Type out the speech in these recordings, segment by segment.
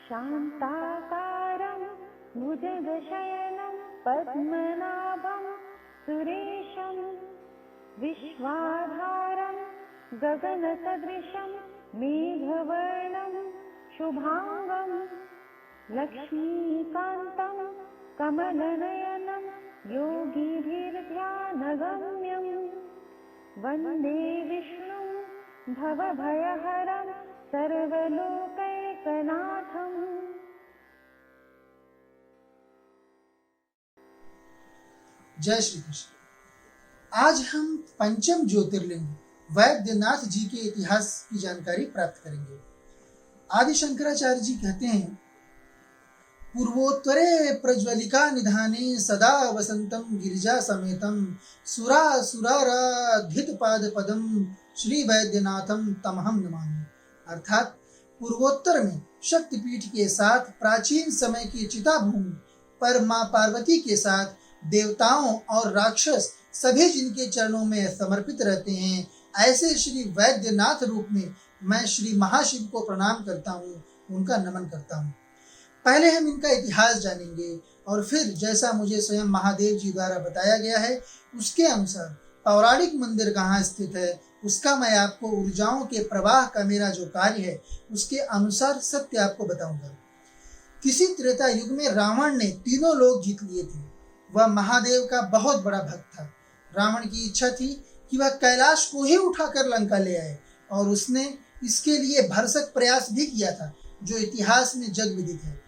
शान्ताकारं भुजगशयनं पद्मनाभं सुरेशं विश्वाधारं गगनसदृशं मेघवर्णं शुभांगं लक्ष्मीकान्तं कमलनयनं योगिभिर्ध्यानगम्यं वन्दे विष्णुं भवभयहरं सर्वलोकैकनाथम्। जय श्री कृष्ण। आज हम पंचम ज्योतिर्लिंग वैद्यनाथ जी के इतिहास की जानकारी प्राप्त करेंगे। आदि शंकराचार्य जी कहते हैं, पूर्वोत्तरे प्रज्वलिका निधाने सदा वसंतम गिरिजा समेतम सुरासुराराधित पाद पदम श्री वैद्यनाथम तमहम नमामि। अर्थात पूर्वोत्तर में शक्तिपीठ के साथ प्राचीन समय की चिता भूमि पर मां पार्वती के साथ देवताओं और राक्षस सभी जिनके चरणों में समर्पित रहते हैं, ऐसे श्री वैद्यनाथ रूप में मैं श्री महाशिव को प्रणाम करता हूँ, उनका नमन करता हूँ। पहले हम इनका इतिहास जानेंगे और फिर जैसा मुझे स्वयं महादेव जी द्वारा बताया गया है उसके अनुसार पौराणिक मंदिर कहाँ स्थित है उसका मैं आपको ऊर्जाओं के प्रवाह का मेरा जो कार्य है उसके अनुसार सत्य आपको बताऊंगा। किसी त्रेता युग में रावण ने तीनों लोग जीत लिए थे। वह महादेव का बहुत बड़ा भक्त था। रावण की इच्छा थी कि वह कैलाश को ही उठाकर लंका ले आए और उसने इसके लिए भरसक प्रयास भी किया था, जो इतिहास में जग विदित है।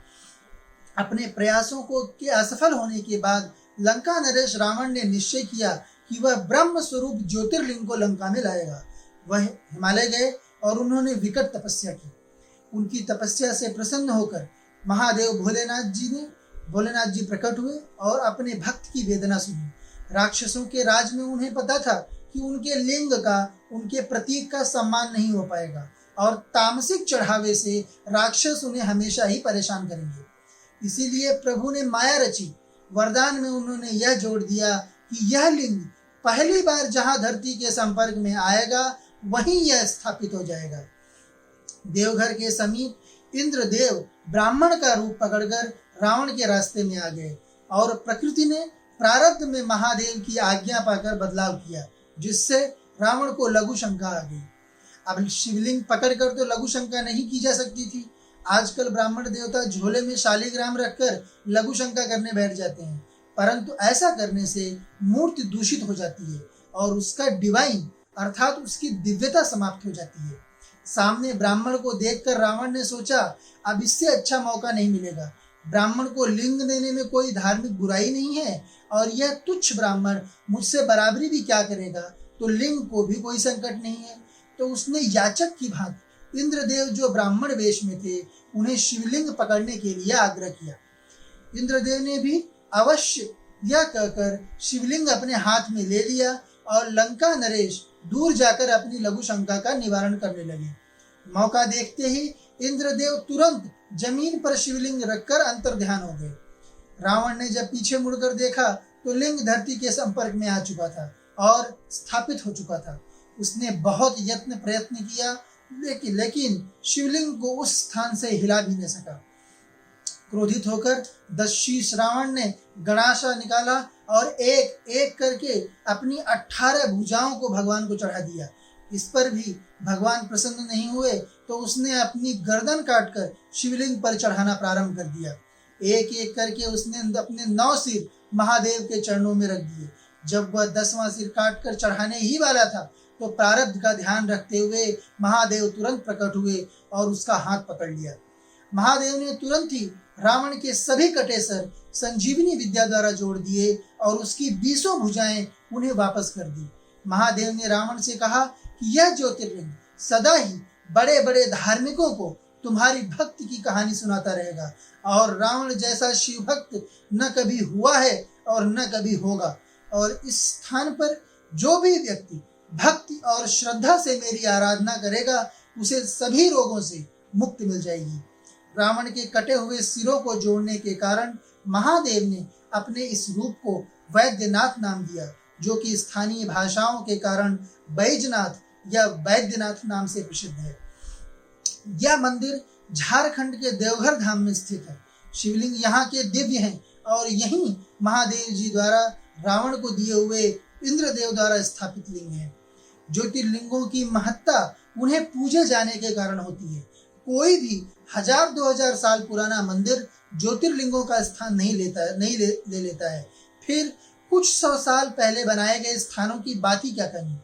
अपने प्रयासों के असफल होने के बाद लंका नरेश रावण ने निश्चय किया कि वह ब्रह्म स्वरूप ज्योतिर्लिंग को लंका में लाएगा। वह हिमालय गए और उन्होंने विकट तपस्या की। उनकी तपस्या से प्रसन्न होकर महादेव भोलेनाथ जी प्रकट हुए और अपने भक्त की वेदना सुनी। राक्षसों के राज में उन्हें पता था कि उनके लिंग का, उनके प्रतीक का सम्मान नहीं हो पाएगा और तामसिक चढ़ावे से राक्षस उन्हें हमेशा ही परेशान करेंगे। इसीलिए प्रभु ने माया रची। वरदान में उन्होंने यह जोड़ दिया कि यह लिंग पहली बार जहां धरती के संपर्क में आएगा वहीं यह स्थापित हो जाएगा। देवघर के समीप इंद्रदेव ब्राह्मण का रूप पकड़कर रावण के रास्ते में आ गए और प्रकृति ने प्रारब्ध में महादेव की आज्ञा पाकर बदलाव किया, जिससे रावण को लघु शंका आ गई। अब शिवलिंग पकड़कर तो लघु शंका नहीं की जा सकती थी। आजकल ब्राह्मण देवता झोले में शालिग्राम रखकर लघु शंका करने बैठ जाते हैं, परंतु ऐसा करने से मूर्ति दूषित हो जाती है और उसका डिवाइन अर्थात उसकी दिव्यता समाप्त हो जाती है। सामने ब्राह्मण को देखकर रावण ने सोचा, अब इससे अच्छा मौका नहीं मिलेगा। ब्राह्मण को लिंग देने में कोई धार्मिक बुराई नहीं है और यह तुच्छ ब्राह्मण मुझसे बराबरी भी क्या करेगा, तो लिंग को भी कोई संकट नहीं है। तो उसने याचक की भांति इंद्रदेव जो ब्राह्मण वेश में थे उन्हें शिवलिंग पकड़ने के लिए आग्रह किया। इंद्रदेव ने भी अवश्य यह कहकर शिवलिंग अपने हाथ में ले लिया और लंका नरेश दूर जाकर अपनी लघु शंका का निवारण करने लगे। मौका देखते ही इंद्रदेव तुरंत जमीन पर शिवलिंग रखकर अंतर्ध्यान हो गए। रावण ने जब पीछे मुड़कर देखा तो लिंग धरती के संपर्क में आ चुका था और स्थापित हो चुका था। उसने बहुत यत्न प्रयत्न किया लेकिन शिवलिंग को उस स्थान से हिला भी नहीं सका। क्रोधित होकर दशशीष रावण ने गणाशा निकाला और एक एक करके अपनी 18 भुजाओं को भगवान को चढ़ा दिया। इस पर भी भगवान प्रसन्न नहीं हुए तो उसने अपनी गर्दन काटकर शिवलिंग पर चढ़ाना प्रारंभ कर दिया। एक एक करके उसने अपने 9 सिर महादेव के चरणों में रख दिए। जब वह 10वां सिर काटकर चढ़ाने ही वाला था तो प्रारब्ध का ध्यान रखते हुए महादेव तुरंत प्रकट हुए और उसका हाथ पकड़ लिया। महादेव ने तुरंत ही रावण के सभी कटे सर संजीवनी विद्या द्वारा जोड़ दिए और उसकी 20 भुजाएं उन्हें वापस कर दी। महादेव ने रावण से कहा कि यह ज्योतिर्लिंग सदा ही बड़े बड़े धार्मिकों को तुम्हारी भक्ति की कहानी सुनाता रहेगा और रावण जैसा शिव भक्त न कभी हुआ है और न कभी होगा। और इस स्थान पर जो भी व्यक्ति भक्ति और श्रद्धा से मेरी आराधना करेगा उसे सभी रोगों से मुक्ति मिल जाएगी। रावण के कटे हुए सिरों को जोड़ने के कारण महादेव ने अपने इस रूप को वैद्यनाथ नाम दिया, जो कि स्थानीय भाषाओं के कारण बैजनाथ या वैद्यनाथ नाम से प्रसिद्ध है। यह मंदिर झारखंड के देवघर धाम में स्थित है। शिवलिंग यहाँ के दिव्य हैं और यहीं महादेव जी द्वारा रावण को दिए हुए इंद्रदेव द्वारा स्थापित लिंग है। ज्योतिर्लिंगों की महत्ता उन्हें पूजे जाने के कारण होती है। कोई भी 1000-2000 साल पुराना मंदिर ज्योतिर्लिंगों का स्थान नहीं ले लेता है। फिर कुछ 100 साल पहले बनाए गए स्थानों की बात ही क्या करनी।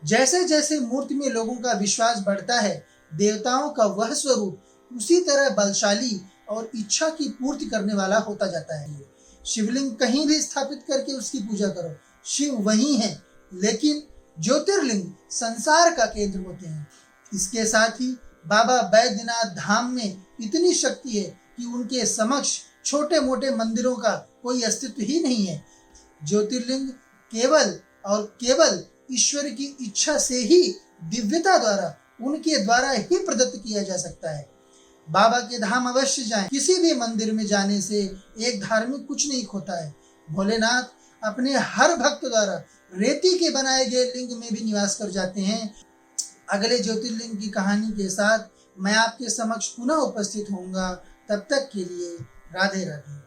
जैसे जैसे मूर्ति में लोगों का विश्वास बढ़ता है, देवताओं का वह स्वरूप उसी तरह बलशाली और इच्छा की पूर्ति करने वाला होता जाता है। शिवलिंग कहीं भी स्थापित करके उसकी पूजा करो, शिव वही है, लेकिन ज्योतिर्लिंग संसार का केंद्र होते हैं। इसके साथ ही बाबा बैद्यनाथ धाम में इतनी शक्ति है कि उनके समक्ष छोटे मोटे मंदिरों का कोई अस्तित्व ही नहीं है। ज्योतिर्लिंग केवल और केवल ईश्वर की इच्छा से ही दिव्यता द्वारा उनके द्वारा ही प्रदत्त किया जा सकता है। बाबा के धाम अवश्य जाएं। किसी भी मंदिर में जाने से एक धार्मिक कुछ नहीं खोता है। भोलेनाथ अपने हर भक्त द्वारा रेती के बनाए गए लिंग में भी निवास कर जाते हैं। अगले ज्योतिर्लिंग की कहानी के साथ मैं आपके समक्ष पुनः उपस्थित होऊंगा। तब तक के लिए राधे राधे।